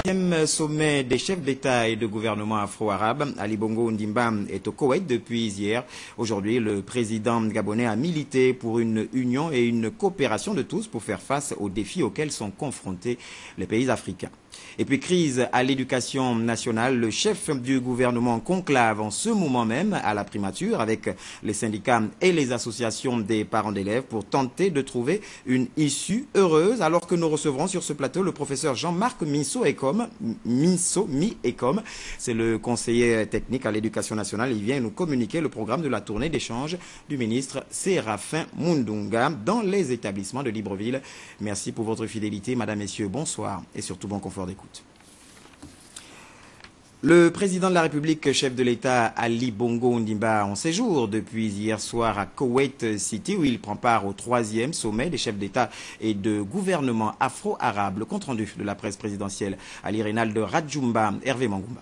7e sommet des chefs d'État et de gouvernement afro-arabes. Ali Bongo Ondimba est au Koweït depuis hier. Aujourd'hui, le président gabonais a milité pour une union et une coopération de tous pour faire face aux défis auxquels sont confrontés les pays africains. Et puis crise à l'éducation nationale, le chef du gouvernement conclave en ce moment même à la primature avec les syndicats et les associations des parents d'élèves pour tenter de trouver une issue heureuse, alors que nous recevrons sur ce plateau le professeur Jean-Marc Mi-Ekom. C'est le conseiller technique à l'éducation nationale. Il vient nous communiquer le programme de la tournée d'échange du ministre Séraphin Mundunga dans les établissements de Libreville. Merci pour votre fidélité, madame, messieurs, bonsoir et surtout bon confort d'écoute. Le président de la République, chef de l'État, Ali Bongo Ondimba, en séjour depuis hier soir à Koweït City, où il prend part au 3e sommet des chefs d'État et de gouvernement afro-arabe. Le compte-rendu de la presse présidentielle, Ali Reynald Radjoumba, Hervé Mangoumba.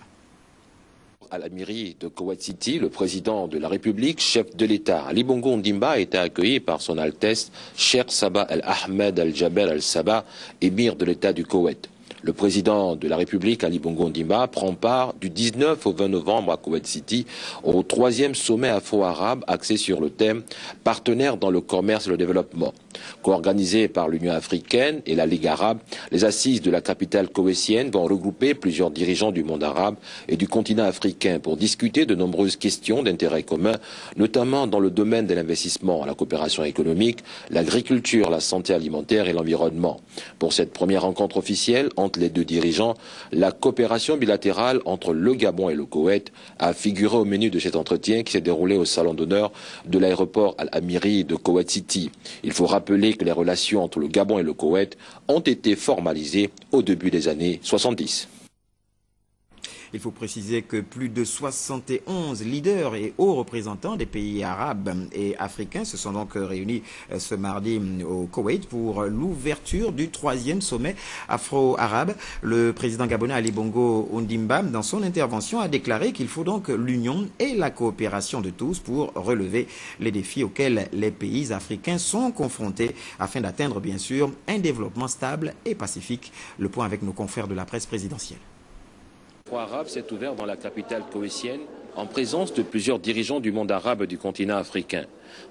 À la mairie de Koweït City, le président de la République, chef de l'État, Ali Bongo Ondimba, a été accueilli par son Altesse, Cheikh Sabah Al-Ahmed Al-Jaber Al-Sabah, émir de l'État du Koweït. Le président de la République, Ali Bongo Ondimba, prend part du 19 au 20 novembre à Koweït City au 3e sommet afro-arabe axé sur le thème « Partenaires dans le commerce et le développement ». Co-organisé par l'Union africaine et la Ligue arabe, les assises de la capitale koweïtienne vont regrouper plusieurs dirigeants du monde arabe et du continent africain pour discuter de nombreuses questions d'intérêt commun, notamment dans le domaine de l'investissement, la coopération économique, l'agriculture, la santé alimentaire et l'environnement. Pour cette première rencontre officielle entre les deux dirigeants, la coopération bilatérale entre le Gabon et le Koweït a figuré au menu de cet entretien qui s'est déroulé au salon d'honneur de l'aéroport Al-Amiri de Koweït City. Il faut rappeler que les relations entre le Gabon et le Koweït ont été formalisées au début des années 70. Il faut préciser que plus de 71 leaders et hauts représentants des pays arabes et africains se sont donc réunis ce mardi au Koweït pour l'ouverture du 3e sommet afro-arabe. Le président gabonais Ali Bongo Ondimba, dans son intervention, a déclaré qu'il faut donc l'union et la coopération de tous pour relever les défis auxquels les pays africains sont confrontés afin d'atteindre, bien sûr, un développement stable et pacifique. Le point avec nos confrères de la presse présidentielle. Arabe s'est ouvert dans la capitale koweïtienne en présence de plusieurs dirigeants du monde arabe et du continent africain.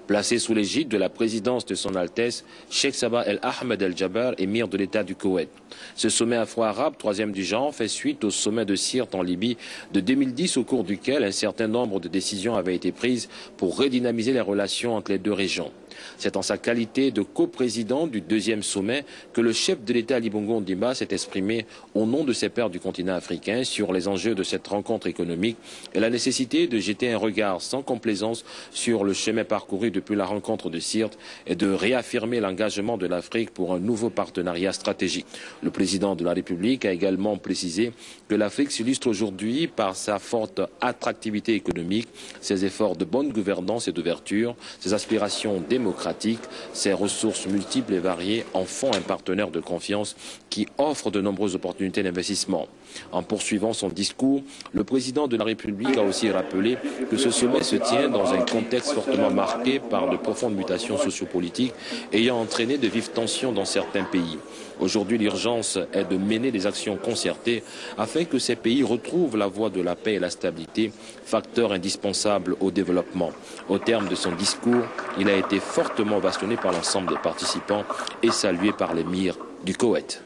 Placé sous l'égide de la présidence de son Altesse, Cheikh Sabah Al-Ahmed Al-Jaber, émir de l'État du Koweït. Ce sommet afro-arabe, 3e du genre, fait suite au sommet de Sirte en Libye de 2010, au cours duquel un certain nombre de décisions avaient été prises pour redynamiser les relations entre les deux régions. C'est en sa qualité de coprésident du 2e sommet que le chef de l'État Ali Bongo Ondimba s'est exprimé au nom de ses pairs du continent africain sur les enjeux de cette rencontre économique et la nécessité de jeter un regard sans complaisance sur le chemin parcouru depuis la rencontre de Sirte et de réaffirmer l'engagement de l'Afrique pour un nouveau partenariat stratégique. Le président de la République a également précisé que l'Afrique s'illustre aujourd'hui par sa forte attractivité économique, ses efforts de bonne gouvernance et d'ouverture, ses aspirations démocratiques, ses ressources multiples et variées en font un partenaire de confiance qui offre de nombreuses opportunités d'investissement. En poursuivant son discours, le président de la République a aussi rappelé que ce sommet se tient dans un contexte fortement marqué par de profondes mutations sociopolitiques ayant entraîné de vives tensions dans certains pays. Aujourd'hui, l'urgence est de mener des actions concertées afin que ces pays retrouvent la voie de la paix et la stabilité, facteur indispensable au développement. Au terme de son discours, il a été fortement ovationné par l'ensemble des participants et salué par l'émir du Koweït.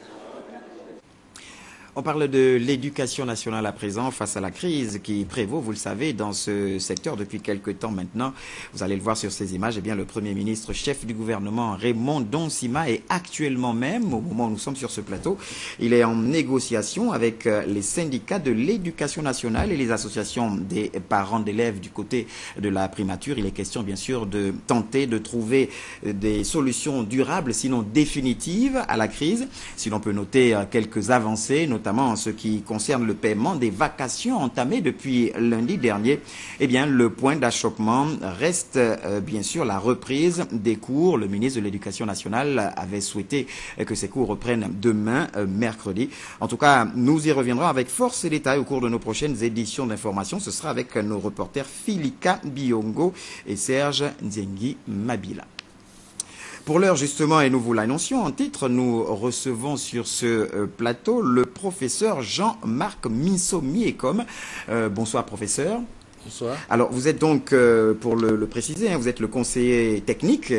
On parle de l'éducation nationale à présent face à la crise qui prévaut, vous le savez, dans ce secteur depuis quelque temps maintenant. Vous allez le voir sur ces images. Eh bien, le Premier ministre, chef du gouvernement, Raymond Donsima, est actuellement même, au moment où nous sommes sur ce plateau, il est en négociation avec les syndicats de l'éducation nationale et les associations des parents d'élèves du côté de la primature. Il est question, bien sûr, de tenter de trouver des solutions durables, sinon définitives, à la crise. Si l'on peut noter quelques avancées, notamment en ce qui concerne le paiement des vacations entamées depuis lundi dernier, eh bien, le point d'achoppement reste bien sûr la reprise des cours. Le ministre de l'Éducation nationale avait souhaité que ces cours reprennent demain, mercredi. En tout cas, nous y reviendrons avec force et détail au cours de nos prochaines éditions d'information. Ce sera avec nos reporters Filika Biongo et Serge Nzengi Mabila. Pour l'heure, justement, et nous vous l'annoncions en titre, nous recevons sur ce plateau le professeur Jean-Marc Minso-Miekom. Bonsoir, professeur. Bonsoir. Alors, vous êtes donc, pour le préciser, hein, vous êtes le conseiller technique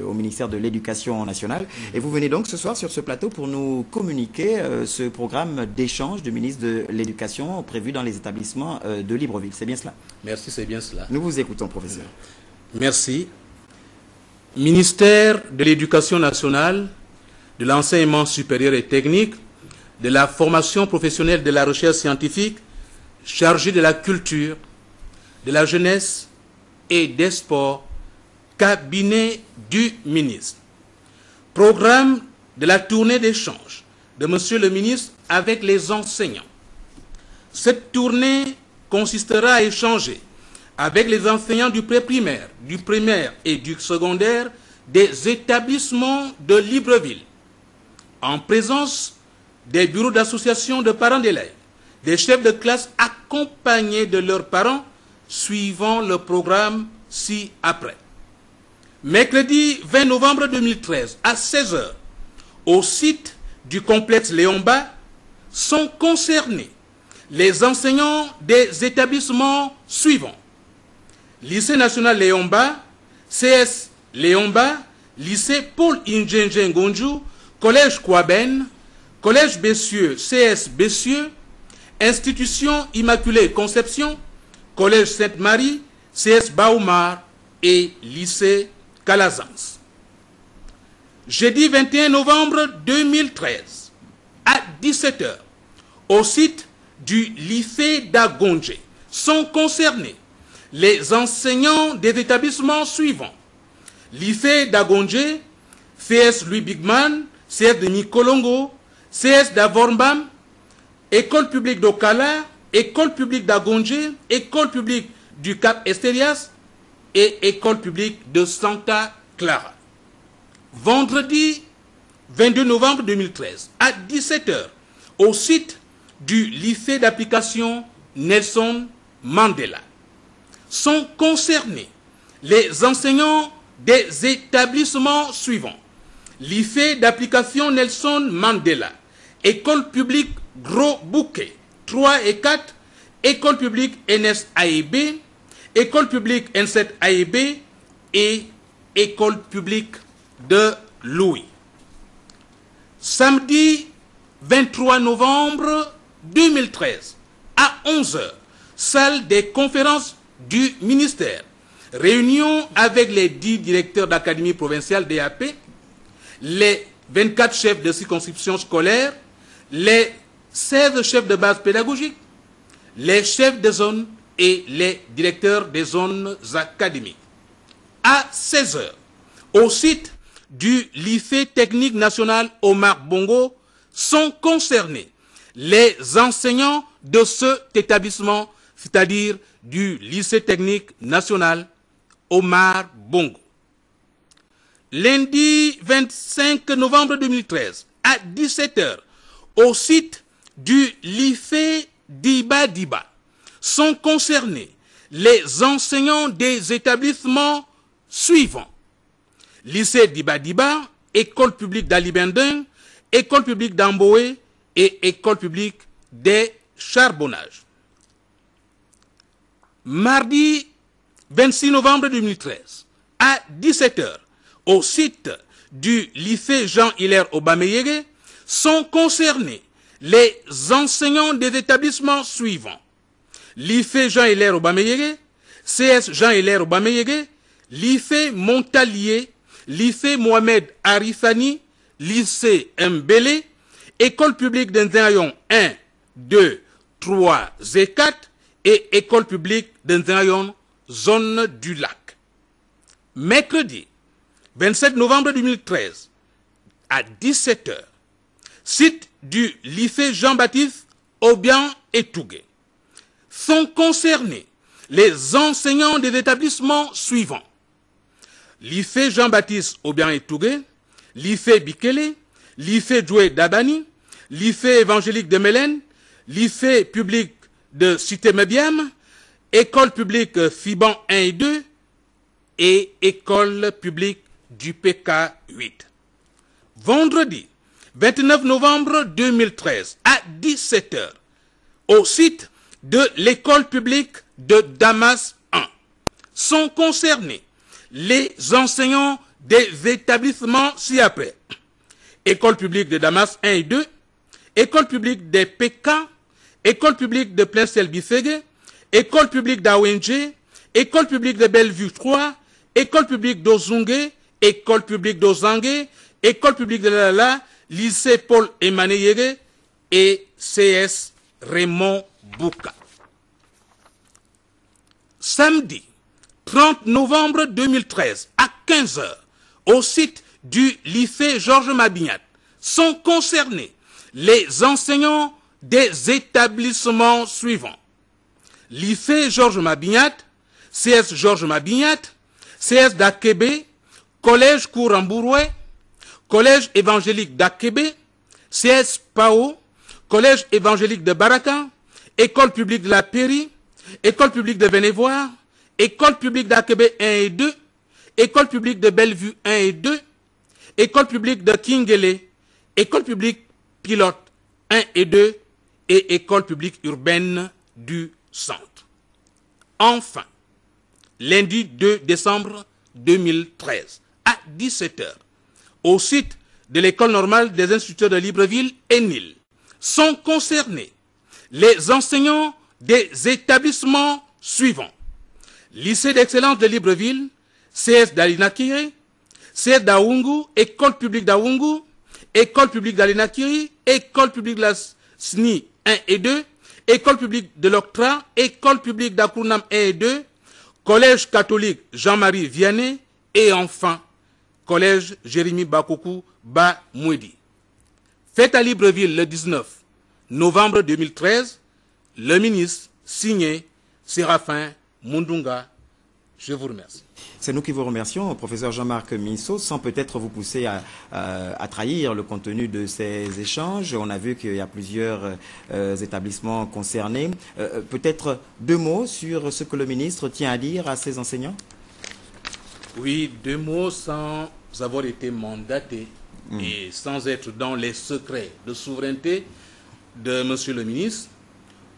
au ministère de l'Éducation nationale. Et vous venez donc ce soir sur ce plateau pour nous communiquer ce programme d'échange du ministre de l'Éducation prévu dans les établissements de Libreville. C'est bien cela? Merci, c'est bien cela. Nous vous écoutons, professeur. Merci. Ministère de l'Éducation nationale, de l'enseignement supérieur et technique, de la formation professionnelle, de la recherche scientifique, chargé de la culture, de la jeunesse et des sports, cabinet du ministre. Programme de la tournée d'échange de Monsieur le ministre avec les enseignants. Cette tournée consistera à échanger avec les enseignants du pré-primaire, du primaire et du secondaire des établissements de Libreville, en présence des bureaux d'association de parents d'élèves, des chefs de classe accompagnés de leurs parents, suivant le programme ci-après. Mercredi 20 novembre 2013, à 16 h, au site du complexe Léon-Bas, sont concernés les enseignants des établissements suivants: Lycée national Léon-Bas, CS Léon-Bas, Lycée Paul Ingengen Gonjou, Collège Kouaben, Collège Bessieux, CS Bessieux, Institution Immaculée Conception, Collège Sainte-Marie, CS Baoumar et Lycée Calazans. Jeudi 21 novembre 2013, à 17 h, au site du lycée d'Agongé, sont concernés les enseignants des établissements suivants: lycée d'Agongé, CS Louis Bigman, CS de Nikolongo, CS d'Avormbam, École publique d'Okala, École publique d'Agongé, École publique du Cap Esterias et École publique de Santa Clara. Vendredi 22 novembre 2013, à 17 h, au site du lycée d'application Nelson Mandela, sont concernés les enseignants des établissements suivants: lycée d'application Nelson Mandela, École publique Gros Bouquet 3 et 4, École publique NSAEB, École publique N7AEB et École publique de Louis. Samedi 23 novembre 2013, à 11 h, salle des conférences du ministère, réunion avec les 10 directeurs d'académie provinciale DAP, les 24 chefs de circonscription scolaire, les 16 chefs de base pédagogique, les chefs de zone et les directeurs des zones académiques. À 16 h, au site du lycée technique national Omar Bongo, sont concernés les enseignants de cet établissement, c'est-à-dire du lycée technique national Omar Bongo. Lundi 25 novembre 2013, à 17 h, au site du lycée Diba Diba, sont concernés les enseignants des établissements suivants: lycée Diba Diba, École publique d'Ali Bendin, École publique d'Amboé et École publique des Charbonnages. Mardi 26 novembre 2013, à 17 h, au site du lycée Jean-Hilaire Obameyege, sont concernés les enseignants des établissements suivants: lycée Jean-Hilaire Obameyege, CS Jean-Hilaire Obameyege, lycée Montalier, lycée Mohamed Arifani, lycée Mbélé, École publique d'Inzayon 1, 2, 3 et 4 et École publique d'Inzayon zone du lac. Mercredi 27 novembre 2013, à 17 h, site du lycée Jean-Baptiste Obian et Tougué, sont concernés les enseignants des établissements suivants: lycée Jean-Baptiste Obian et Tougué, lycée Bikele, lycée Doué d'Abani, lycée évangélique de Mélène, lycée public de Cité-Mébiam, école publique Fiban 1 et 2 et école publique du PK8. Vendredi 29 novembre 2013 à 17 h, au site de l'école publique de Damas 1, sont concernés les enseignants des établissements ci-après: École publique de Damas 1 et 2, École publique des PK, École publique de Plain-Selby-Ségué, École publique d'Awenje, École publique de Bellevue 3, École publique d'Ozungue, École publique d'Ozangue, École publique de Lala, Lycée Paul Emaneyere et CS Raymond Bouka. Samedi 30 novembre 2013 à 15 h, au site du lycée Georges Mabignat, sont concernés les enseignants des établissements suivants: lycée Georges Mabignat, CS Georges Mabignat, CS d'Akébé, collège Kourambouroué, collège évangélique d'Akébé, CS PAO, collège évangélique de Baraka, école publique de la Péri, école publique de Vénévoire, école publique d'Akébé 1 et 2, école publique de Bellevue 1 et 2, école publique de Kingele, école publique pilote 1 et 2 et école publique urbaine du centre. Enfin, lundi 2 décembre 2013 à 17 h, au site de l'école normale des instituteurs de Libreville et Nil, sont concernés les enseignants des établissements suivants: lycée d'excellence de Libreville, CS d'Alinakiri, CS d'Aoungu, école publique d'Aoungu, école publique d'Alinakiri, école publique de la SNI 1 et 2, école publique de l'Octra, école publique d'Akournam 1 et 2, collège catholique Jean-Marie Vianney et enfin collège Jérémy Bakokou Ba-Mouedi. Fête à Libreville le 19 novembre 2013, le ministre signé Séraphin Mundunga. Je vous remercie. C'est nous qui vous remercions, professeur Jean-Marc Minso, sans peut-être vous pousser à trahir le contenu de ces échanges. On a vu qu'il y a plusieurs établissements concernés. Peut-être 2 mots sur ce que le ministre tient à dire à ses enseignants? Oui, 2 mots sans avoir été mandaté et sans être dans les secrets de souveraineté de monsieur le ministre.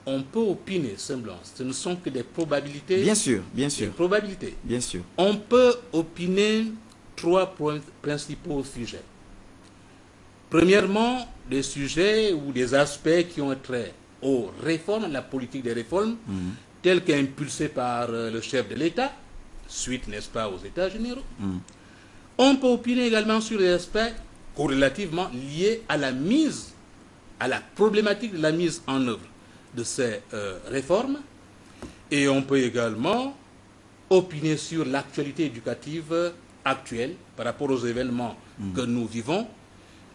On peut opiner semblant, ce ne sont que des probabilités. Bien sûr, bien sûr. Des probabilités. Bien sûr. On peut opiner 3 principaux sujets. Premièrement, des sujets ou des aspects qui ont trait aux réformes, la politique des réformes, telle qu'impulsée par le chef de l'État, suite, n'est-ce pas, aux États généraux. On peut opiner également sur les aspects corrélativement liés à la problématique de la mise en œuvre de ces réformes, et on peut également opiner sur l'actualité éducative actuelle par rapport aux événements que nous vivons,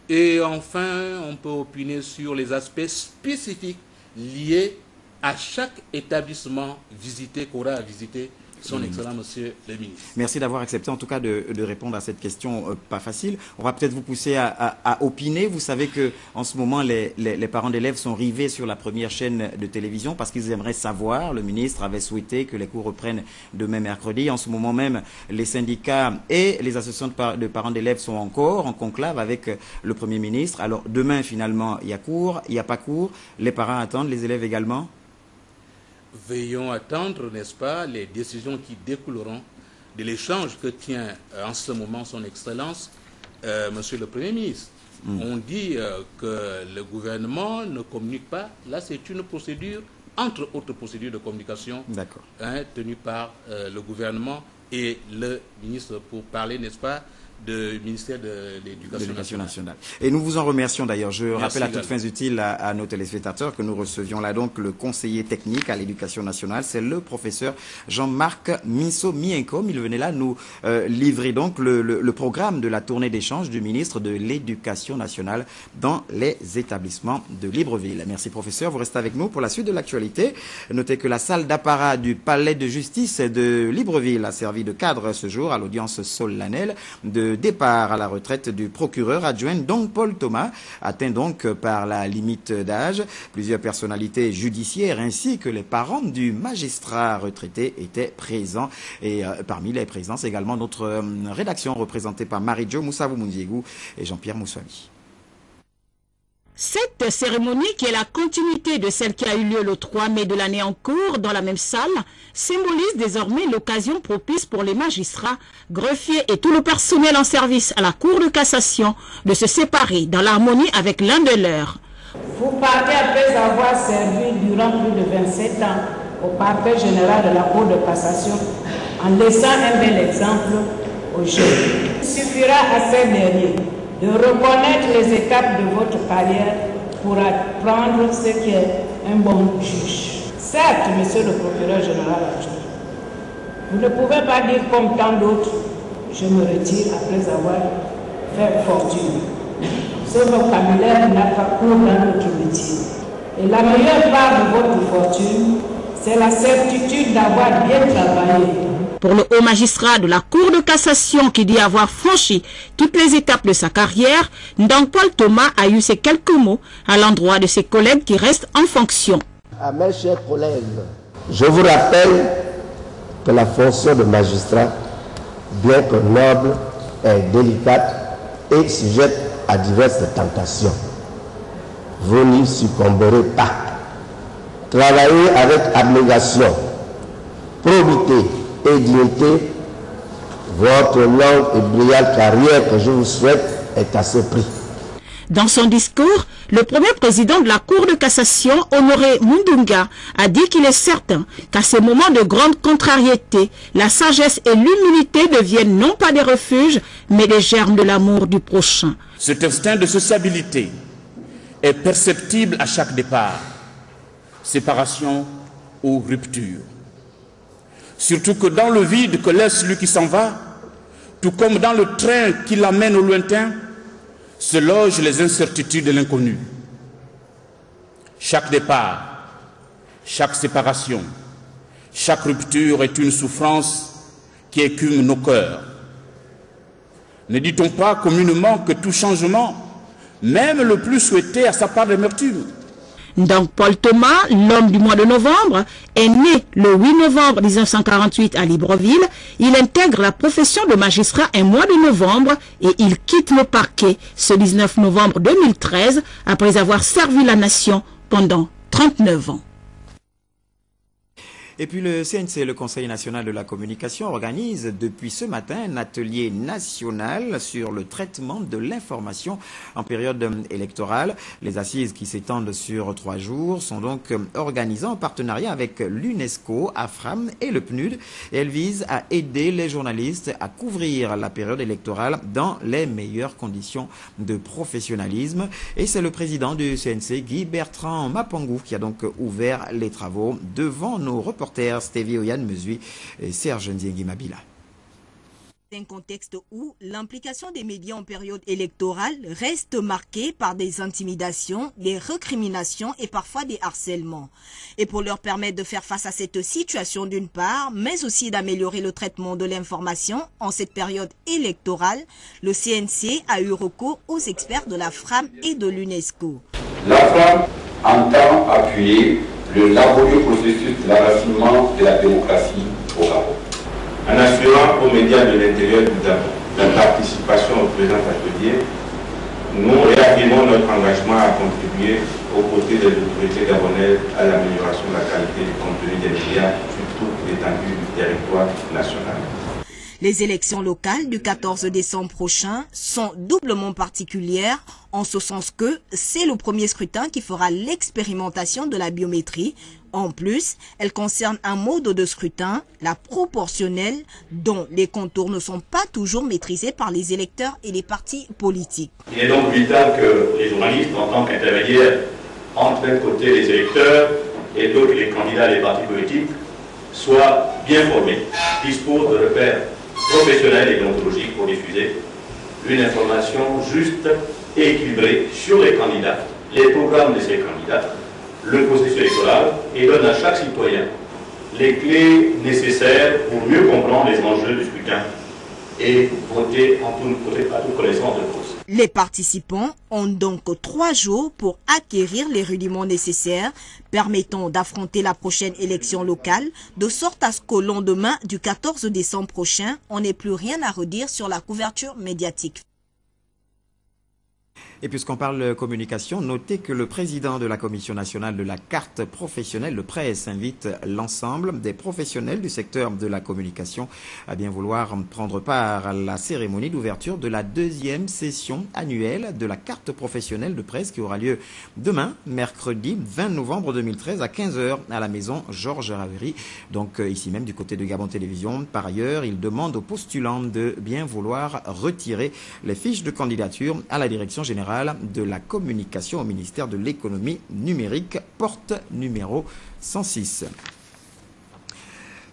et enfin on peut opiner sur les aspects spécifiques liés à chaque établissement visité, qu'aura à visiter son excellent monsieur le ministre. Merci d'avoir accepté en tout cas de répondre à cette question pas facile. On va peut-être vous pousser à opiner. Vous savez que en ce moment les parents d'élèves sont rivés sur la première chaîne de télévision parce qu'ils aimeraient savoir. Le ministre avait souhaité que les cours reprennent demain mercredi. En ce moment même, les syndicats et les associations de parents d'élèves sont encore en conclave avec le Premier ministre. Alors demain finalement il y a cours, il n'y a pas cours. Les parents attendent, les élèves également. Veillons attendre, n'est-ce pas, les décisions qui découleront de l'échange que tient en ce moment son Excellence, Monsieur le Premier ministre. On dit que le gouvernement ne communique pas. Là, c'est une procédure, entre autres procédures de communication, tenue par le gouvernement et le ministre pour parler, n'est-ce pas, du ministère de l'Éducation nationale. Et nous vous en remercions d'ailleurs. Je rappelle à toutes fins utiles à nos téléspectateurs que nous recevions là donc le conseiller technique à l'Éducation nationale, c'est le professeur Jean-Marc Minso Mienkom. Il venait là nous livrer donc le programme de la tournée d'échange du ministre de l'Éducation nationale dans les établissements de Libreville. Merci professeur, vous restez avec nous pour la suite de l'actualité. Notez que la salle d'apparat du palais de justice de Libreville a servi servi de cadre ce jour à l'audience solennelle de départ à la retraite du procureur adjoint Ndong Paul Thomas, atteint donc par la limite d'âge. Plusieurs personnalités judiciaires ainsi que les parents du magistrat retraité étaient présents. Et parmi les présents également notre rédaction représentée par Marie-Jo Moussavou Moundiégou et Jean-Pierre Moussouali. Cette cérémonie, qui est la continuité de celle qui a eu lieu le 3 mai de l'année en cours dans la même salle, symbolise désormais l'occasion propice pour les magistrats, greffiers et tout le personnel en service à la Cour de cassation de se séparer dans l'harmonie avec l'un de leurs. Vous partez après avoir servi durant plus de 27 ans au parquet général de la Cour de cassation en laissant un bel exemple aux jeunes. Il suffira à ces derniers de reconnaître les étapes de votre carrière pour apprendre ce qu'est un bon juge. Certes, monsieur le procureur général adjoint, vous ne pouvez pas dire comme tant d'autres, je me retire après avoir fait fortune. Ce vocabulaire n'a pas cours dans notre métier. Et la meilleure part de votre fortune, c'est la certitude d'avoir bien travaillé. Pour le haut magistrat de la Cour de cassation qui dit avoir franchi toutes les étapes de sa carrière, Ndong Paul Thomas a eu ces quelques mots à l'endroit de ses collègues qui restent en fonction. À mes chers collègues, je vous rappelle que la fonction de magistrat, bien que noble, est délicate et sujette à diverses tentations. Vous n'y succomberez pas. Travaillez avec abnégation, probité et dignité. Votre longue et brillante carrière que je vous souhaite est à ce prix. Dans son discours, le premier président de la Cour de cassation, Honoré Mundunga, a dit qu'il est certain qu'à ces moments de grande contrariété, la sagesse et l'humilité deviennent non pas des refuges, mais des germes de l'amour du prochain. Cet instinct de sociabilité est perceptible à chaque départ, séparation ou rupture. Surtout que dans le vide que laisse celui qui s'en va, tout comme dans le train qui l'amène au lointain, se logent les incertitudes de l'inconnu. Chaque départ, chaque séparation, chaque rupture est une souffrance qui écume nos cœurs. Ne dit-on pas communément que tout changement, même le plus souhaité, a sa part d'amertume? Donc Paul Thomas, l'homme du mois de novembre, est né le 8 novembre 1948 à Libreville. Il intègre la profession de magistrat un mois de novembre et il quitte le parquet ce 19 novembre 2013 après avoir servi la nation pendant 39 ans. Et puis le CNC, le Conseil national de la communication, organise depuis ce matin un atelier national sur le traitement de l'information en période électorale. Les assises qui s'étendent sur 3 jours sont donc organisées en partenariat avec l'UNESCO, AFRAM et le PNUD. Et elles visent à aider les journalistes à couvrir la période électorale dans les meilleures conditions de professionnalisme. Et c'est le président du CNC, Guy Bertrand Mapangou, qui a donc ouvert les travaux devant nos reporters Stevie Oyan Mesui et Serge Ndiengi Mabila. Un contexte où l'implication des médias en période électorale reste marquée par des intimidations, des recriminations et parfois des harcèlements. Et pour leur permettre de faire face à cette situation d'une part, mais aussi d'améliorer le traitement de l'information en cette période électorale, le CNC a eu recours aux experts de la FRAM et de l'UNESCO. La FRAM entend appuyer le laborieux processus de l'enracinement de la démocratie au Gabon, en assurant aux médias de l'intérieur du Gabon la participation au présent atelier. Nous réaffirmons notre engagement à contribuer aux côtés des autorités gabonaises à l'amélioration de la qualité du contenu des médias sur toute l'étendue du territoire national. Les élections locales du 14 décembre prochain sont doublement particulières en ce sens que c'est le premier scrutin qui fera l'expérimentation de la biométrie. En plus, elle concerne un mode de scrutin, la proportionnelle, dont les contours ne sont pas toujours maîtrisés par les électeurs et les partis politiques. Il est donc vital que les journalistes, en tant qu'intermédiaires entre d'un côté les électeurs et d'autre les candidats et les partis politiques, soient bien formés, disposent de repères professionnels et déontologiques pour diffuser une information juste et équilibrée sur les candidats, les programmes de ces candidats, le processus électoral et donne à chaque citoyen les clés nécessaires pour mieux comprendre les enjeux du scrutin et voter à toute connaissance de cause. Les participants ont donc 3 jours pour acquérir les rudiments nécessaires permettant d'affronter la prochaine élection locale, de sorte à ce qu'au lendemain du 14 décembre prochain, on n'ait plus rien à redire sur la couverture médiatique. Et puisqu'on parle communication, notez que le président de la Commission nationale de la carte professionnelle, le PRES, invite l'ensemble des professionnels du secteur de la communication à bien vouloir prendre part à la cérémonie d'ouverture de la 2e session annuelle de la carte professionnelle de presse qui aura lieu demain, mercredi 20 novembre 2013 à 15 h à la maison Georges Ravery, donc ici même du côté de Gabon Télévision. Par ailleurs, il demande aux postulants de bien vouloir retirer les fiches de candidature à la direction générale de la communication au ministère de l'économie numérique, porte numéro 106.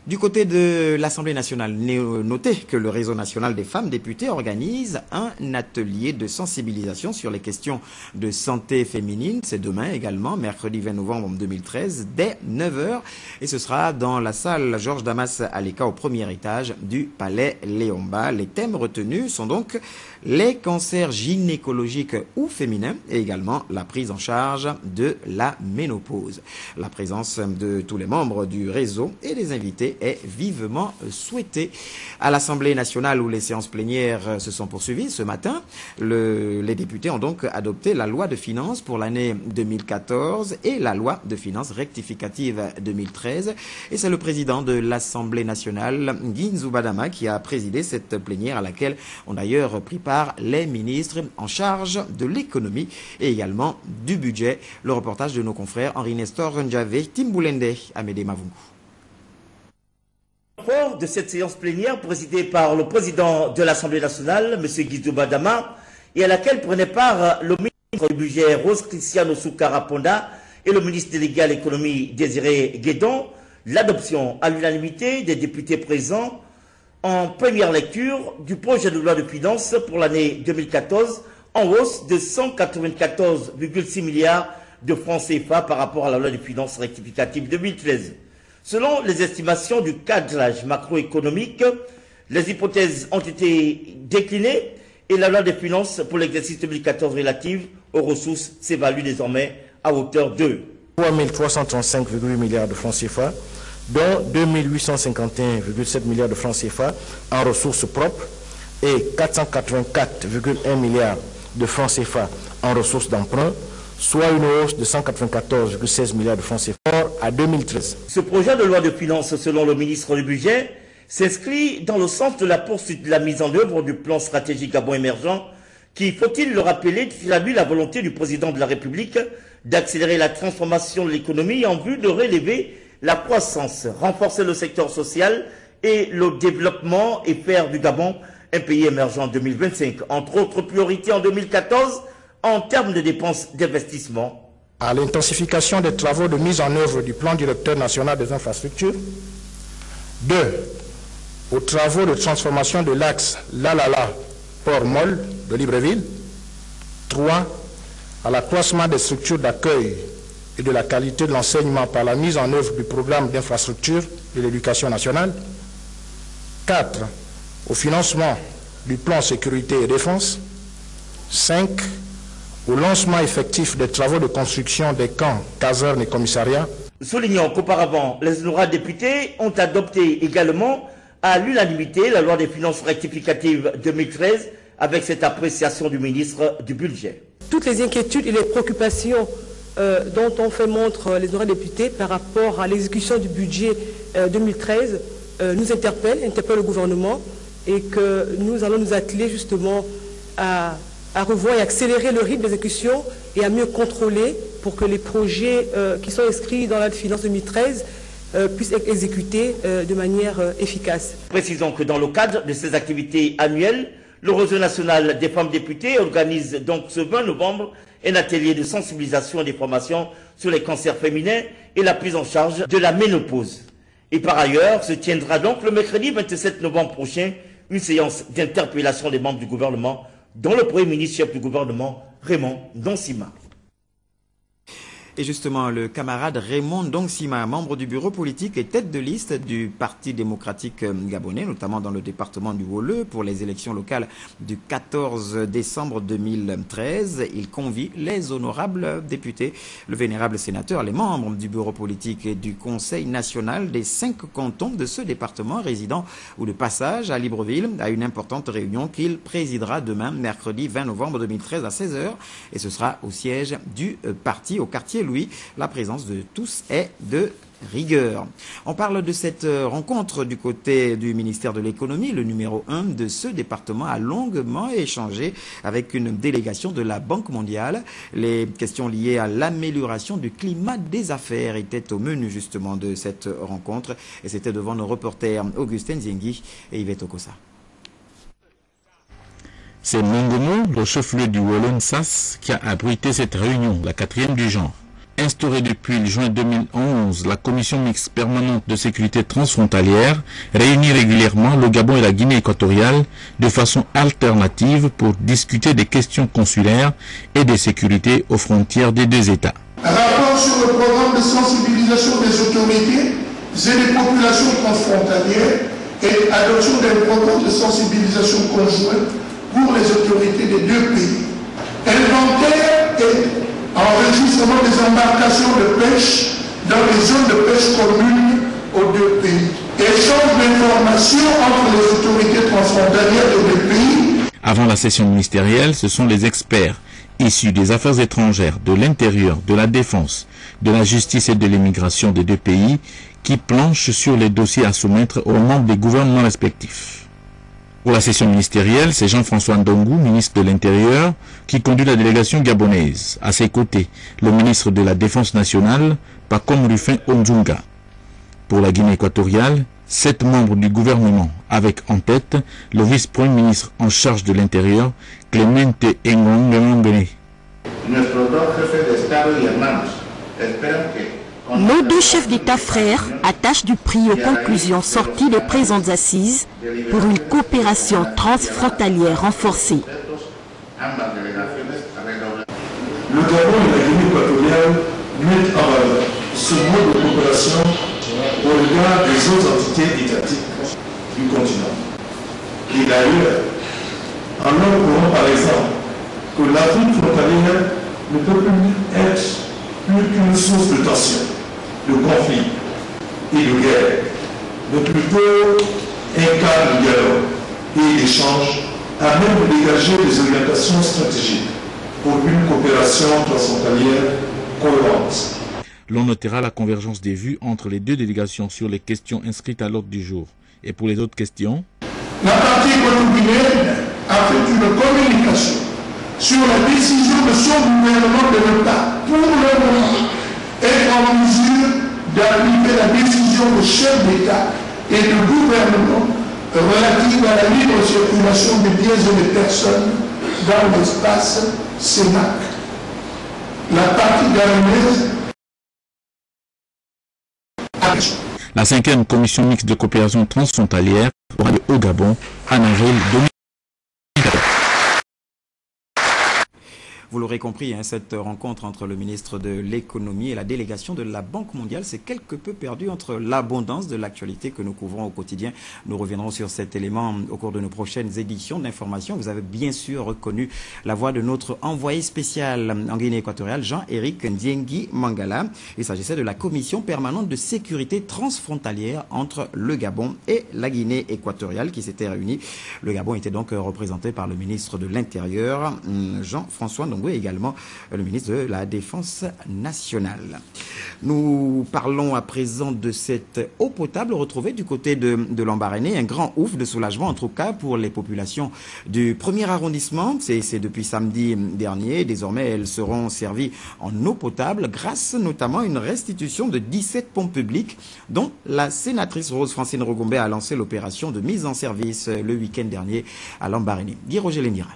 Du côté de l'Assemblée nationale, notez que le Réseau national des femmes députées organise un atelier de sensibilisation sur les questions de santé féminine. C'est demain également, mercredi 20 novembre 2013, dès 9 h. Et ce sera dans la salle Georges Damas Aleka au premier étage du Palais Léomba. Les thèmes retenus sont donc les cancers gynécologiques ou féminins et également la prise en charge de la ménopause. La présence de tous les membres du réseau et des invités est vivement souhaitée. À l'Assemblée nationale où les séances plénières se sont poursuivies ce matin, les députés ont donc adopté la loi de finances pour l'année 2014 et la loi de finances rectificative 2013. Et c'est le président de l'Assemblée nationale, Guinzou Badama, qui a présidé cette plénière à laquelle ont d'ailleurs pris part les ministres en charge de l'économie et également du budget. Le reportage de nos confrères Henri Nestor Njave, Timboulende, Amédée Mavungu. Fort de cette séance plénière présidée par le président de l'Assemblée nationale, M. Guizou Badama, et à laquelle prenaient part le ministre du budget Rose Cristiano Soukaraponda et le ministre délégué à l'économie Désiré Guédon, l'adoption à l'unanimité des députés présents en première lecture du projet de loi de finances pour l'année 2014 en hausse de 194,6 milliards de francs CFA par rapport à la loi de finances rectificative 2013. Selon les estimations du cadrage macroéconomique, les hypothèses ont été déclinées et la loi des finances pour l'exercice 2014 relative aux ressources s'évalue désormais à hauteur de 3 335,8 milliards de francs CFA, dont 2 851,7 milliards de francs CFA en ressources propres et 484,1 milliards de francs CFA en ressources d'emprunt, soit une hausse de 194,16 milliards de francs CFA à 2013. Ce projet de loi de finances, selon le ministre du Budget, s'inscrit dans le sens de la poursuite de la mise en œuvre du plan stratégique Gabon émergent qui, faut-il le rappeler, traduit la volonté du président de la République d'accélérer la transformation de l'économie en vue de relever la croissance, renforcer le secteur social et le développement et faire du Gabon un pays émergent en 2025. Entre autres priorités en 2014, en termes de dépenses d'investissement. À l'intensification des travaux de mise en œuvre du plan directeur national des infrastructures. 2. Aux travaux de transformation de l'axe Lalala-Port-Molle de Libreville. 3. À l'accroissement des structures d'accueil et de la qualité de l'enseignement par la mise en œuvre du programme d'infrastructure de l'éducation nationale. 4. Au financement du plan sécurité et défense. 5. Au lancement effectif des travaux de construction des camps, casernes et commissariats. Soulignons qu'auparavant, les honorables députés ont adopté également à l'unanimité la loi des finances rectificatives 2013 avec cette appréciation du ministre du Budget. Toutes les inquiétudes et les préoccupations dont ont fait montre les honorables députés par rapport à l'exécution du budget 2013 nous interpellent le gouvernement et que nous allons nous atteler justement à revoir et accélérer le rythme d'exécution et à mieux contrôler pour que les projets qui sont inscrits dans la finance 2013 puissent être exécutés de manière efficace. Précisons que dans le cadre de ces activités annuelles, le Réseau national des femmes députées organise donc ce 20 novembre un atelier de sensibilisation et d'information sur les cancers féminins et la prise en charge de la ménopause. Et par ailleurs, se tiendra donc le mercredi 27 novembre prochain une séance d'interpellation des membres du gouvernement dont le Premier ministre chef du gouvernement, Raymond Donsima. Et justement, le camarade Raymond Dongsima, membre du bureau politique et tête de liste du Parti démocratique gabonais, notamment dans le département du Woleu, pour les élections locales du 14 décembre 2013, il convie les honorables députés, le vénérable sénateur, les membres du bureau politique et du Conseil national des 5 cantons de ce département résidant ou de passage à Libreville à une importante réunion qu'il présidera demain, mercredi 20 novembre 2013 à 16h. Et ce sera au siège du parti, au quartier Louis. La présence de tous est de rigueur. On parle de cette rencontre du côté du ministère de l'économie. Le numéro 1 de ce département a longuement échangé avec une délégation de la Banque mondiale. Les questions liées à l'amélioration du climat des affaires étaient au menu justement de cette rencontre. Et c'était devant nos reporters Augustin Ziengui et Yvette Okosa. C'est Mongomo, le chef-lieu du Wollen-Sas, qui a abrité cette réunion, la 4e du genre. Instaurée depuis le juin 2011, la commission mixte permanente de sécurité transfrontalière réunit régulièrement le Gabon et la Guinée équatoriale de façon alternative pour discuter des questions consulaires et de sécurité aux frontières des deux États. Rapport sur le programme de sensibilisation des autorités et des populations transfrontalières et adoption d'un programme de sensibilisation conjoint pour les autorités des deux pays. Inventaire et enregistrement des embarcations de pêche dans les zones de pêche communes aux deux pays. Échange d'informations entre les autorités transfrontalières des deux pays. Avant la session ministérielle, ce sont les experts issus des affaires étrangères, de l'intérieur, de la défense, de la justice et de l'immigration des deux pays qui planchent sur les dossiers à soumettre aux membres des gouvernements respectifs. Pour la session ministérielle, c'est Jean-François Ndongou, ministre de l'Intérieur, qui conduit la délégation gabonaise. À ses côtés, le ministre de la Défense nationale, Pacom Rufin Onzunga. Pour la Guinée équatoriale, 7 membres du gouvernement, avec en tête le vice-premier ministre en charge de l'Intérieur, Clemente Engongue. Nos deux chefs d'État frères attachent du prix aux conclusions sorties des présentes assises pour une coopération transfrontalière renforcée. Le Gabon et la Guinée équatoriale mettent en valeur ce mode de coopération au regard des autres entités étatiques du continent. Et d'ailleurs, en leur par exemple que l'Afrique frontalière ne peut plus être plus qu'une source de tension, de conflit et de guerre, mais plutôt un cadre de dialogue et d'échange à même de dégager des orientations stratégiques pour une coopération transfrontalière cohérente. L'on notera la convergence des vues entre les deux délégations sur les questions inscrites à l'ordre du jour. Et pour les autres questions, la partie équatorienne a fait une communication sur la décision de son gouvernement de ne pas, pour le moment, être en mesure d'appliquer la décision de chef d'État et de gouvernement relative à la libre circulation des biens et des personnes dans l'espace CEMAC. La partie gabonaise. La 5e commission mixte de coopération transfrontalière aura lieu au Gabon en avril 2014. Vous l'aurez compris, cette rencontre entre le ministre de l'économie et la délégation de la Banque mondiale s'est quelque peu perdue entre l'abondance de l'actualité que nous couvrons au quotidien. Nous reviendrons sur cet élément au cours de nos prochaines éditions d'information. Vous avez bien sûr reconnu la voix de notre envoyé spécial en Guinée équatoriale, Jean-Éric Ndiengui Mangala. Il s'agissait de la commission permanente de sécurité transfrontalière entre le Gabon et la Guinée équatoriale qui s'était réunie. Le Gabon était donc représenté par le ministre de l'Intérieur, Jean-François Ndongou, et également le ministre de la Défense nationale. Nous parlons à présent de cette eau potable retrouvée du côté de Lambaréné. Un grand ouf de soulagement en tout cas pour les populations du premier arrondissement. C'est depuis samedi dernier. Désormais, elles seront servies en eau potable grâce notamment à une restitution de 17 pompes publiques dont la sénatrice Rose-Francine Rogombe a lancé l'opération de mise en service le week-end dernier à Lambaréné. Guy Roger Lendira.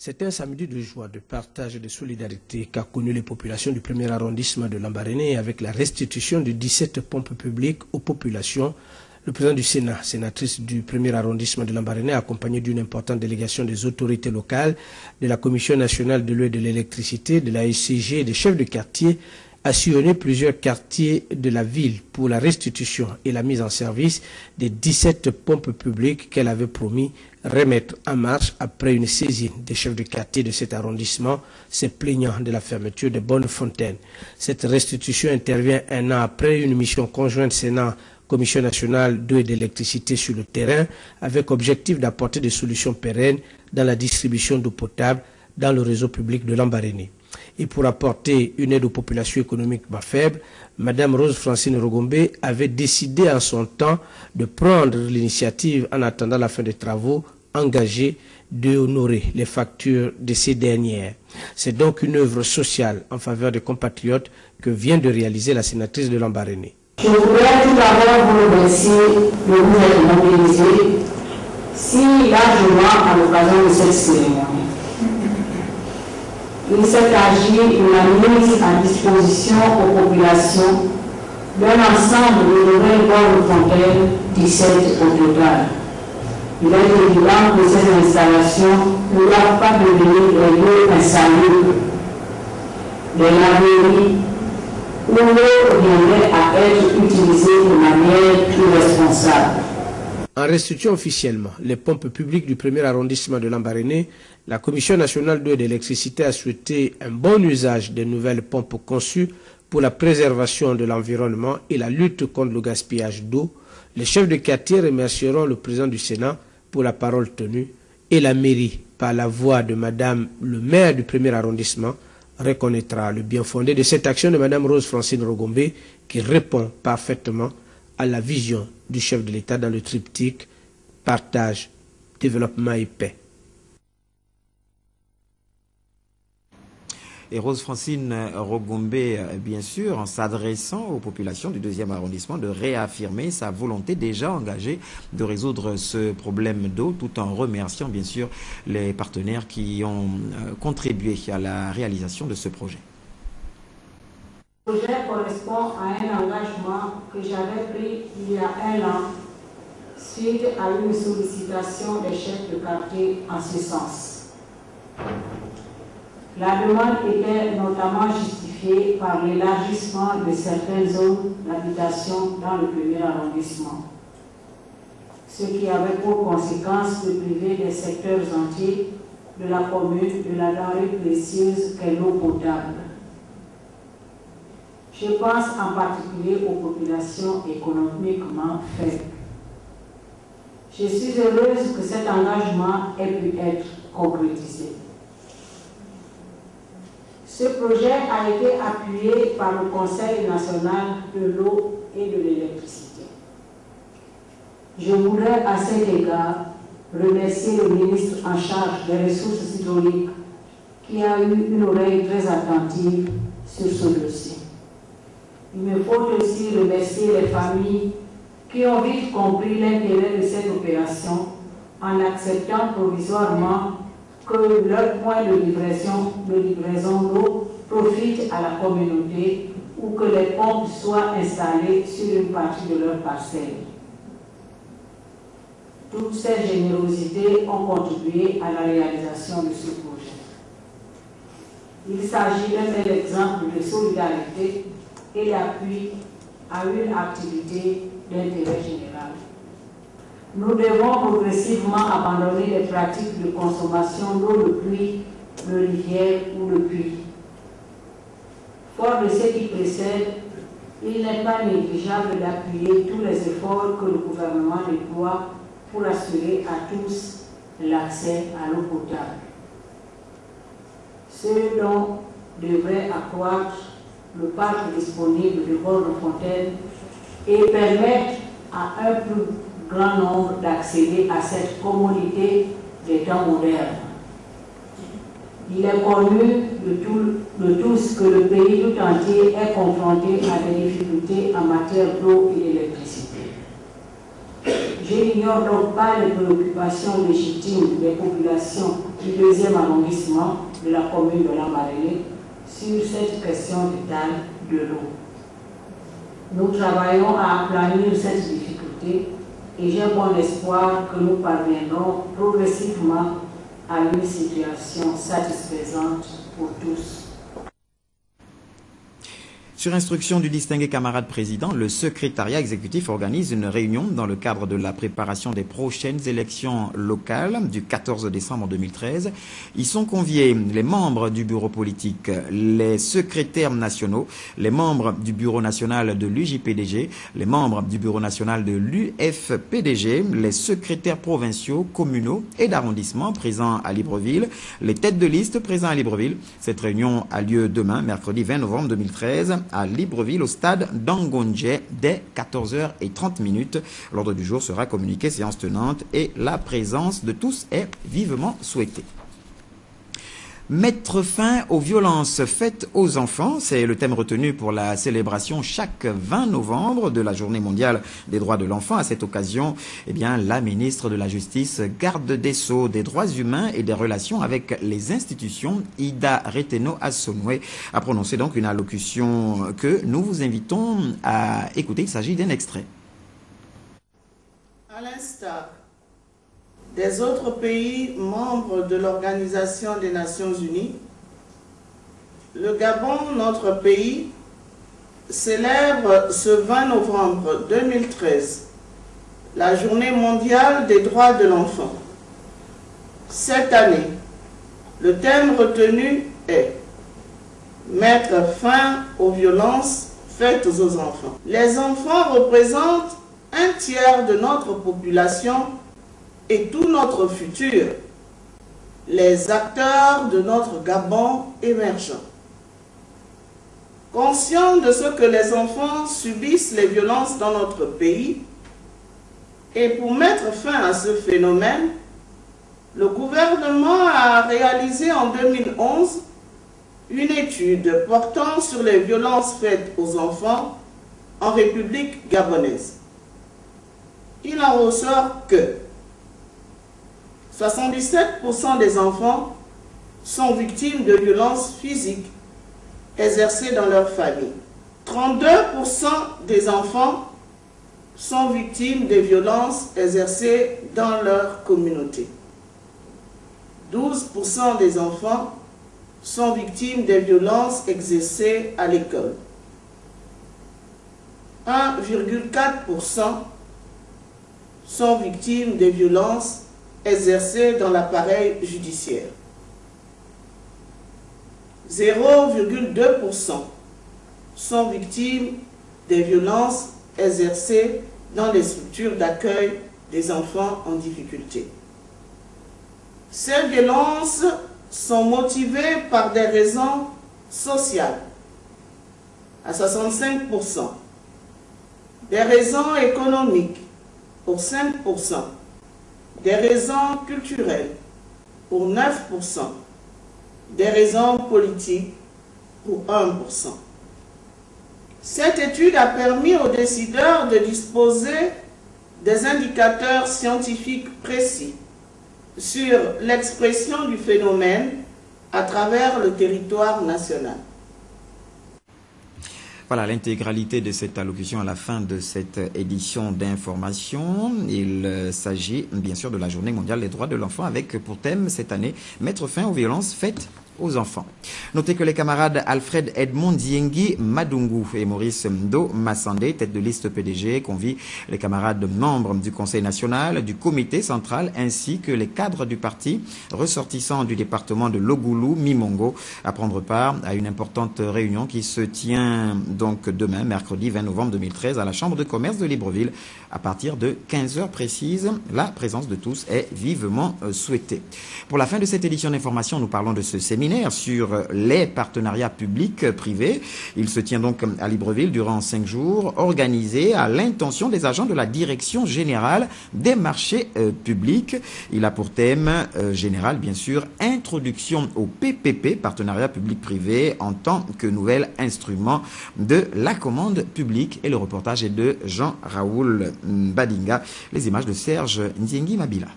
C'est un samedi de joie, de partage et de solidarité qu'a connu les populations du premier arrondissement de Lambaréné avec la restitution de 17 pompes publiques aux populations Le président du Sénat, sénatrice du 1er arrondissement de Lambaréné, accompagné d'une importante délégation des autorités locales, de la Commission nationale de l'eau et de l'électricité, de la SCG et des chefs de quartier, a sillonné plusieurs quartiers de la ville pour la restitution et la mise en service des 17 pompes publiques qu'elle avait promis remettre en marche après une saisine des chefs de quartier de cet arrondissement, se plaignant de la fermeture de bonnes fontaines. Cette restitution intervient un an après une mission conjointe Sénat Commission nationale d'eau et d'électricité sur le terrain, avec objectif d'apporter des solutions pérennes dans la distribution d'eau potable dans le réseau public de Lambaréné. Et pour apporter une aide aux populations économiquement faibles, Mme Rose Francine Rogombe avait décidé en son temps de prendre l'initiative, en attendant la fin des travaux, engagés d'honorer les factures de ces dernières. C'est donc une œuvre sociale en faveur des compatriotes que vient de réaliser la sénatrice de Lambaréné. Je voudrais tout d'abord vous remercier de vous être mobilisés si largement à l'occasion de cette cérémonie. Il s'est agi de la mise à disposition aux populations d'un ensemble de nouvelles bonnes fontaines, 17 au total. Il est évident que ces installations ne doivent pas devenir des lieux insalubres, des laveries où l'eau viendrait à être utilisée de manière irresponsable. En restituant officiellement les pompes publiques du 1er arrondissement de Lambaréné, la Commission nationale d'eau et d'électricité a souhaité un bon usage des nouvelles pompes conçues pour la préservation de l'environnement et la lutte contre le gaspillage d'eau. Les chefs de quartier remercieront le président du Sénat pour la parole tenue et la mairie, par la voix de Madame le maire du 1er arrondissement, reconnaîtra le bien fondé de cette action de Madame Rose Francine Rogombe qui répond parfaitement à la vision du chef de l'État dans le triptyque partage, développement et paix. Et Rose Francine Rogombe, bien sûr, en s'adressant aux populations du 2e arrondissement, de réaffirmer sa volonté déjà engagée de résoudre ce problème d'eau, tout en remerciant bien sûr les partenaires qui ont contribué à la réalisation de ce projet. Le projet correspond à un engagement que j'avais pris il y a un an suite à une sollicitation des chefs de quartier en ce sens. La demande était notamment justifiée par l'élargissement de certaines zones d'habitation dans le 1er arrondissement, ce qui avait pour conséquence de priver des secteurs entiers de la commune de la denrée précieuse qu'est l'eau potable. Je pense en particulier aux populations économiquement faibles. Je suis heureuse que cet engagement ait pu être concrétisé. Ce projet a été appuyé par le Conseil national de l'eau et de l'électricité. Je voudrais à cet égard remercier le ministre en charge des ressources hydrauliques qui a eu une oreille très attentive sur ce dossier. Il me faut aussi remercier les familles qui ont vite compris l'intérêt de cette opération en acceptant provisoirement que leur point de livraison d'eau profite à la communauté ou que les pompes soient installées sur une partie de leur parcelle. Toutes ces générosités ont contribué à la réalisation de ce projet. Il s'agit d'un bel exemple de solidarité et d'appui à une activité d'intérêt général. Nous devons progressivement abandonner les pratiques de consommation d'eau de pluie, de rivière ou de puits. Fort de ce qui précède, il n'est pas négligeable d'appuyer tous les efforts que le gouvernement déploie pour assurer à tous l'accès à l'eau potable. Ce dont devrait accroître le parc disponible de bornes fontaines et permettre à un plus grand nombre d'accéder à cette commodité des temps modernes. Il est connu de tous que le pays tout entier est confronté à des difficultés en matière d'eau et d'électricité. Je n'ignore donc pas les préoccupations légitimes des populations du 2e arrondissement de la commune de Lambaréné sur cette question vitale de l'eau. Nous travaillons à aplanir cette difficulté et j'ai bon espoir que nous parviendrons progressivement à une situation satisfaisante pour tous. Sur instruction du distingué camarade président, le secrétariat exécutif organise une réunion dans le cadre de la préparation des prochaines élections locales du 14 décembre 2013. Y sont conviés les membres du bureau politique, les secrétaires nationaux, les membres du bureau national de l'UJPDG, les membres du bureau national de l'UFPDG, les secrétaires provinciaux, communaux et d'arrondissement présents à Libreville, les têtes de liste présents à Libreville. Cette réunion a lieu demain, mercredi 20 novembre 2013. À Libreville, au stade d'Angonje, dès 14h30. L'ordre du jour sera communiqué, séance tenante, et la présence de tous est vivement souhaitée. Mettre fin aux violences faites aux enfants, c'est le thème retenu pour la célébration chaque 20 novembre de la Journée mondiale des droits de l'enfant. À cette occasion, la ministre de la Justice, garde des Sceaux, des droits humains et des relations avec les institutions, Ida Reteno-Assonwe, a prononcé donc une allocution que nous vous invitons à écouter. Il s'agit d'un extrait. À l'instar des autres pays membres de l'Organisation des Nations Unies, le Gabon, notre pays, célèbre ce 20 novembre 2013 la Journée mondiale des droits de l'enfant. Cette année, le thème retenu est « Mettre fin aux violences faites aux enfants ». Les enfants représentent un tiers de notre population et tout notre futur, les acteurs de notre Gabon émergent. Conscients de ce que les enfants subissent les violences dans notre pays, et pour mettre fin à ce phénomène, le gouvernement a réalisé en 2011 une étude portant sur les violences faites aux enfants en République gabonaise. Il en ressort que 77% des enfants sont victimes de violences physiques exercées dans leur famille. 32% des enfants sont victimes de violences exercées dans leur communauté. 12% des enfants sont victimes de violences exercées à l'école. 1,4% sont victimes de violences exercées dans l'appareil judiciaire. 0,2% sont victimes des violences exercées dans les structures d'accueil des enfants en difficulté. Ces violences sont motivées par des raisons sociales à 65%, des raisons économiques pour 5%, des raisons culturelles pour 9%, des raisons politiques pour 1%. Cette étude a permis aux décideurs de disposer des indicateurs scientifiques précis sur l'expression du phénomène à travers le territoire national. Voilà l'intégralité de cette allocution à la fin de cette édition d'information. Il s'agit bien sûr de la Journée mondiale des droits de l'enfant avec pour thème cette année « Mettre fin aux violences faites aux enfants ». Notez que les camarades Alfred Edmond Diengi Madungu et Maurice Mdo Massandé, tête de liste PDG, convient les camarades membres du Conseil national, du comité central, ainsi que les cadres du parti ressortissants du département de Logulu, Mimongo, à prendre part à une importante réunion qui se tient donc demain, mercredi 20 novembre 2013, à la Chambre de commerce de Libreville, à partir de 15h précises. La présence de tous est vivement souhaitée. Pour la fin de cette édition d'information, nous parlons de ce séminaire sur les partenariats publics-privés. Il se tient donc à Libreville durant 5 jours, organisé à l'intention des agents de la Direction générale des marchés publics. Il a pour thème général, bien sûr, introduction au PPP, partenariat public-privé, en tant que nouvel instrument de la commande publique. Et le reportage est de Jean-Raoul Badinga. Les images de Serge Ndiengi Mabila.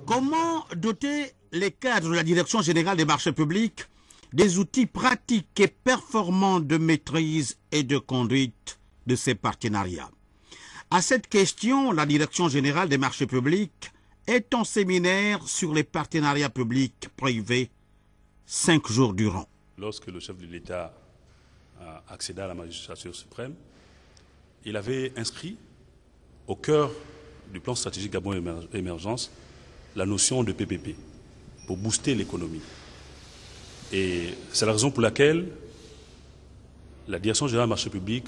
Comment doter les cadres de la Direction générale des marchés publics des outils pratiques et performants de maîtrise et de conduite de ces partenariats? À cette question, la Direction générale des marchés publics est en séminaire sur les partenariats publics privés 5 jours durant. Lorsque le chef de l'État a accédé à la magistrature suprême, il avait inscrit au cœur du plan stratégique Gabon Émergence la notion de PPP pour booster l'économie. Et c'est la raison pour laquelle la Direction générale des marchés publics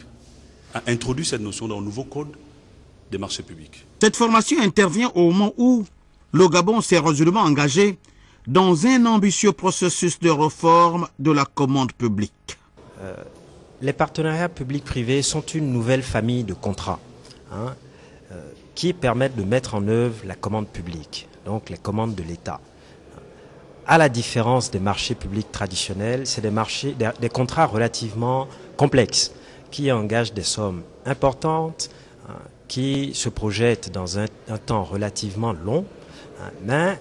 a introduit cette notion dans le nouveau code des marchés publics. Cette formation intervient au moment où le Gabon s'est résolument engagé dans un ambitieux processus de réforme de la commande publique. Les partenariats publics-privés sont une nouvelle famille de contrats qui permettent de mettre en œuvre la commande publique, donc les commandes de l'État. À la différence des marchés publics traditionnels, c'est des contrats relativement complexes qui engagent des sommes importantes, qui se projettent dans un temps relativement long, mais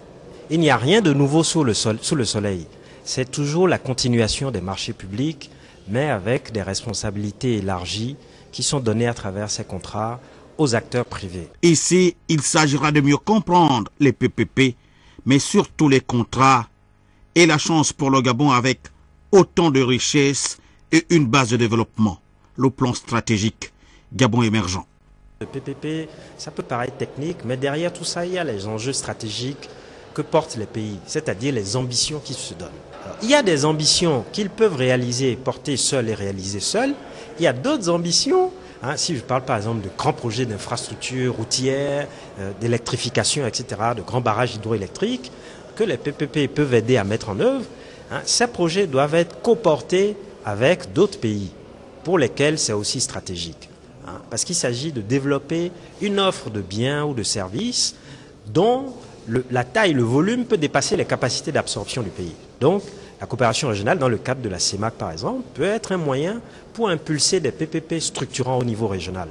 il n'y a rien de nouveau sous le soleil. C'est toujours la continuation des marchés publics, mais avec des responsabilités élargies qui sont données à travers ces contrats aux acteurs privés. Ici, il s'agira de mieux comprendre les PPP, mais surtout les contrats et la chance pour le Gabon avec autant de richesses et une base de développement, le plan stratégique Gabon émergent. Le PPP, ça peut paraître technique, mais derrière tout ça, il y a les enjeux stratégiques que portent les pays, c'est-à-dire les ambitions qu'ils se donnent. Alors, il y a des ambitions qu'ils peuvent réaliser, porter seuls et réaliser seuls. Il y a d'autres ambitions, si je parle par exemple de grands projets d'infrastructures routières, d'électrification, etc., de grands barrages hydroélectriques, que les PPP peuvent aider à mettre en œuvre. Ces projets doivent être coportés avec d'autres pays, pour lesquels c'est aussi stratégique. Parce qu'il s'agit de développer une offre de biens ou de services dont la taille, le volume peut dépasser les capacités d'absorption du pays. Donc, la coopération régionale, dans le cadre de la CEMAC par exemple, peut être un moyen pour impulser des PPP structurants au niveau régional.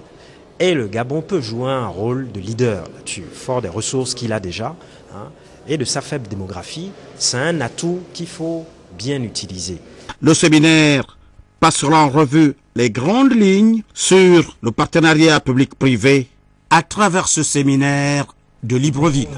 Et le Gabon peut jouer un rôle de leader là-dessus, fort des ressources qu'il a déjà, et de sa faible démographie. C'est un atout qu'il faut bien utiliser. Le séminaire passera en revue les grandes lignes sur le partenariat public-privé à travers ce séminaire de Libreville.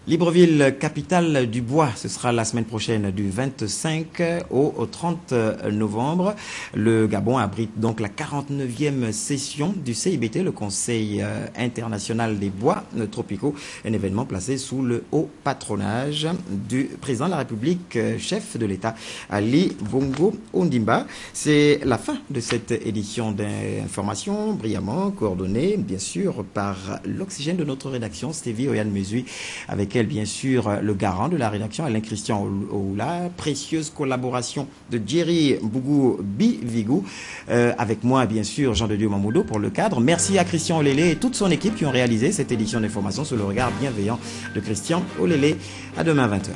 Libreville, capitale du bois, ce sera la semaine prochaine du 25 au 30 novembre. Le Gabon abrite donc la 49e session du CIBT, le Conseil international des bois tropicaux, un événement placé sous le haut patronage du président de la République, chef de l'État, Ali Bongo Ondimba. C'est la fin de cette édition d'information, brillamment coordonnée, bien sûr, par l'oxygène de notre rédaction, Stevie Oyan Mesui, avec elle, bien sûr, le garant de la rédaction, Alain Christian Oula, précieuse collaboration de Jerry Bougou Bivigou, avec moi, bien sûr, Jean de Dieu Mamoudou pour le cadre. Merci à Christian Olélé et toute son équipe qui ont réalisé cette édition d'information sous le regard bienveillant de Christian Olélé. À demain 20h.